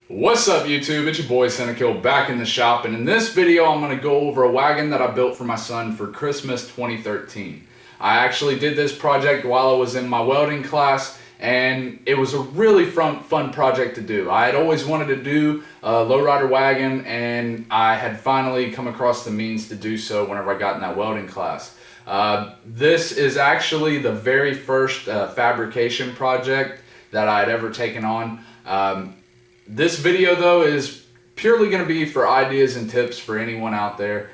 What's up YouTube, it's your boy Senekill back in the shop, and in this video I'm going to go over a wagon that I built for my son for Christmas 2013. I actually did this project while I was in my welding class, and it was a really fun project to do. I had always wanted to do a Lowrider wagon, and I had finally come across the means to do so whenever I got in that welding class. This is actually the very first fabrication project that I had ever taken on. This video though is purely going to be for ideas and tips for anyone out there.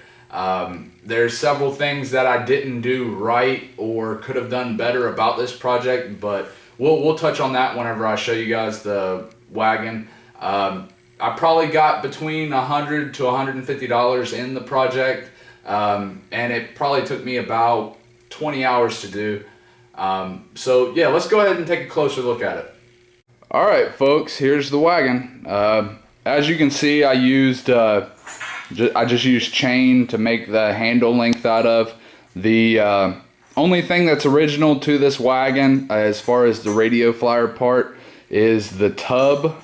There's several things that I didn't do right or could have done better about this project, but we'll touch on that whenever I show you guys the wagon. I probably got between $100 to $150 in the project, and it probably took me about 20 hours to do. So yeah, let's go ahead and take a closer look at it. Alright folks, here's the wagon. As you can see, I just used chain to make the handle length out of. The only thing that's original to this wagon, as far as the radio flyer part, is the tub,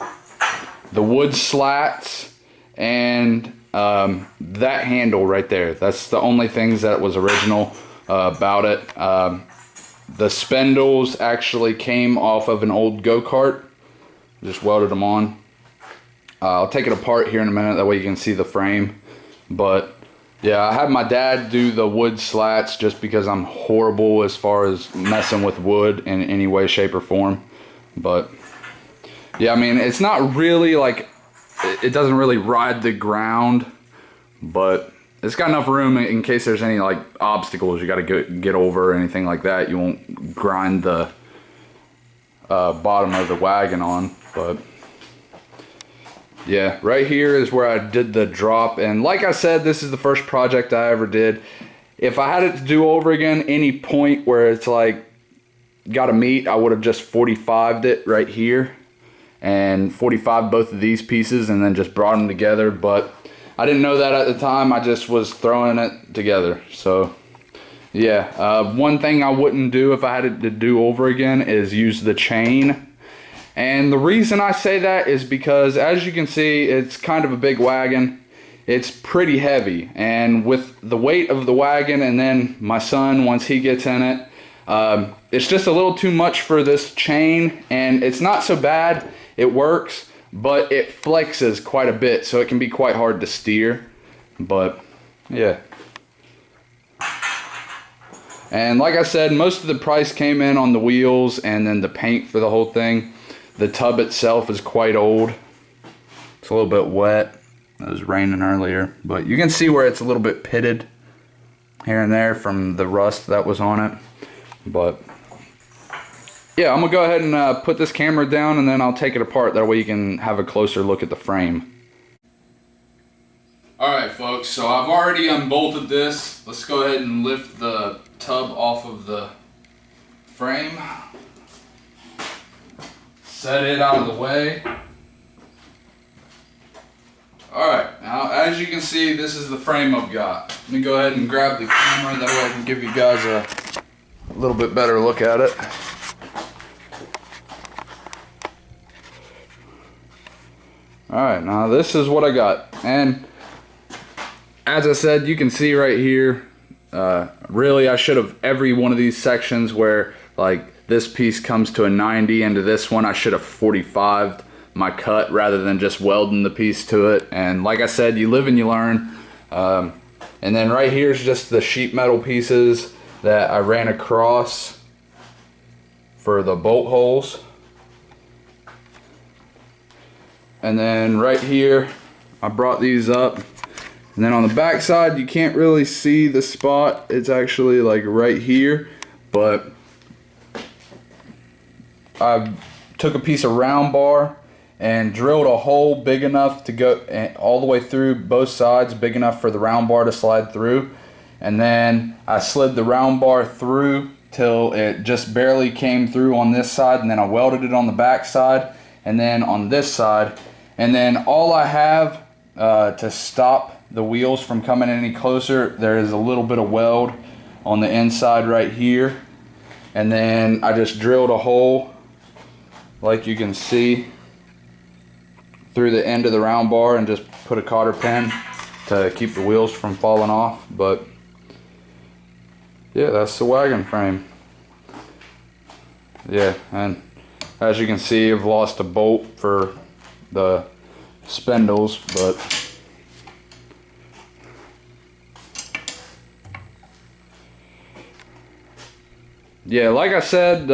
the wood slats, and that handle right there. That's the only things that was original about it. The spindles actually came off of an old go-kart. Just welded them on. I'll take it apart here in a minute, that way you can see the frame. But yeah, I had my dad do the wood slats just because I'm horrible as far as messing with wood in any way, shape, or form. But yeah, I mean, it's not really like, it doesn't really ride the ground, but it's got enough room in case there's any like obstacles you got to get over or anything like that. You won't grind the bottom of the wagon on. But yeah, right here is where I did the drop, and like I said, this is the first project I ever did. If I had it to do over again, any point where it's like gotta meet, I would have just 45'd it right here and 45 both of these pieces and then just brought them together, but I didn't know that at the time. I just was throwing it together. So yeah, one thing I wouldn't do if I had it to do over again is use the chain. And the reason I say that is because, as you can see, it's kind of a big wagon. It's pretty heavy, and with the weight of the wagon and then my son, once he gets in it, it's just a little too much for this chain. And it's not so bad, it works, but it flexes quite a bit, so it can be quite hard to steer. But yeah. And like I said, most of the price came in on the wheels and then the paint for the whole thing. The tub itself is quite old. It's a little bit wet. It was raining earlier, but you can see where it's a little bit pitted here and there from the rust that was on it. But yeah, I'm gonna go ahead and put this camera down, and then I'll take it apart. That way you can have a closer look at the frame. Alright folks, so I've already unbolted this. Let's go ahead and lift the tub off of the frame. Set it out of the way. Alright, now as you can see, this is the frame I've got. Let me go ahead and grab the camera, that way I can give you guys a little bit better look at it. Alright, now this is what I got. And as I said, you can see right here, really I should have, every one of these sections where like this piece comes to a 90, and to this one I should have 45'd my cut rather than just welding the piece to it. And like I said, you live and you learn. And then right here is just the sheet metal pieces that I ran across for the bolt holes. And then right here I brought these up, and then on the back side you can't really see the spot. It's actually like right here, but I took a piece of round bar and drilled a hole big enough to go all the way through both sides, big enough for the round bar to slide through. And then I slid the round bar through till it just barely came through on this side, and then I welded it on the back side and then on this side. And then all I have to stop the wheels from coming any closer, there is a little bit of weld on the inside right here. And then I just drilled a hole like you can see through the end of the round bar and just put a cotter pin to keep the wheels from falling off. But yeah, that's the wagon frame. Yeah, and as you can see, I've lost a bolt for the spindles, but yeah, like I said,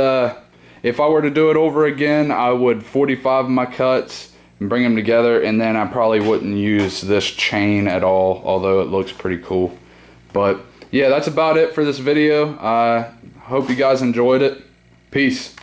if I were to do it over again, I would 45 my cuts and bring them together, and then I probably wouldn't use this chain at all, although it looks pretty cool. But yeah, that's about it for this video. I hope you guys enjoyed it. Peace.